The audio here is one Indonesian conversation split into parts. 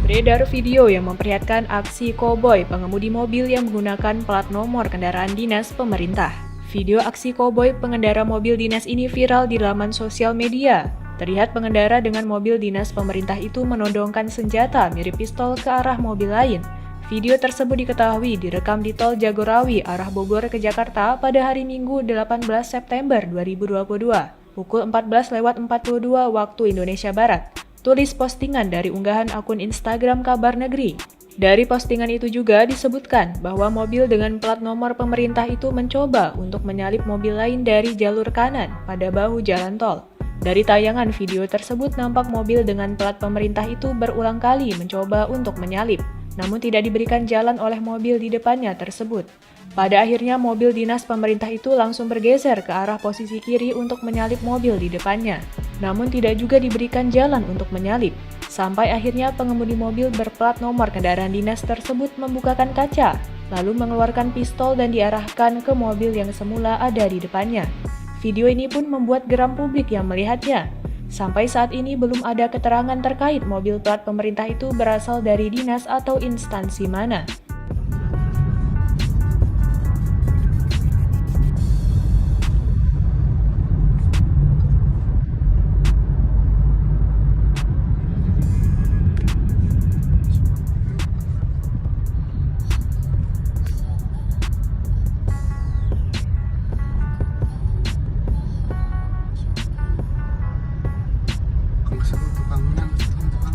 Beredar video yang memperlihatkan aksi koboi pengemudi mobil yang menggunakan plat nomor kendaraan dinas pemerintah. Video aksi koboi pengendara mobil dinas ini viral di laman sosial media. Terlihat pengendara dengan mobil dinas pemerintah itu menodongkan senjata mirip pistol ke arah mobil lain. Video tersebut diketahui direkam di Tol Jagorawi arah Bogor ke Jakarta pada hari Minggu 18 September 2022, pukul 14.42 waktu Indonesia Barat. Tulis postingan dari unggahan akun Instagram Kabar Negeri. Dari postingan itu juga disebutkan bahwa mobil dengan plat nomor pemerintah itu mencoba untuk menyalip mobil lain dari jalur kanan pada bahu jalan tol. Dari tayangan video tersebut nampak mobil dengan plat pemerintah itu berulang kali mencoba untuk menyalip, namun tidak diberikan jalan oleh mobil di depannya tersebut. Pada akhirnya mobil dinas pemerintah itu langsung bergeser ke arah posisi kiri untuk menyalip mobil di depannya. Namun tidak juga diberikan jalan untuk menyalip. Sampai akhirnya pengemudi mobil berplat nomor kendaraan dinas tersebut membukakan kaca, lalu mengeluarkan pistol dan diarahkan ke mobil yang semula ada di depannya. Video ini pun membuat geram publik yang melihatnya. Sampai saat ini belum ada keterangan terkait mobil plat pemerintah itu berasal dari dinas atau instansi mana.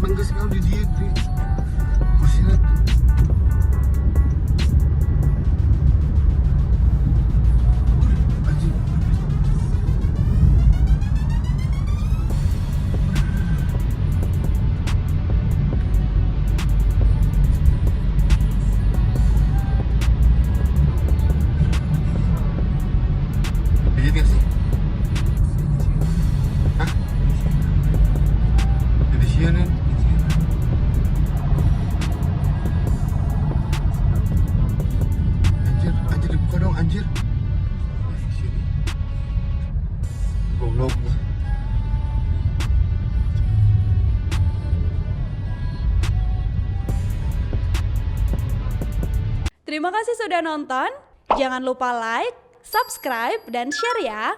Manggas kau di dia di kursinya tuh. Bijit nggak sih? Hah? Jadi sianan. Anjir. Sini. Goblok. Terima kasih sudah nonton. Jangan lupa like, subscribe, dan share ya.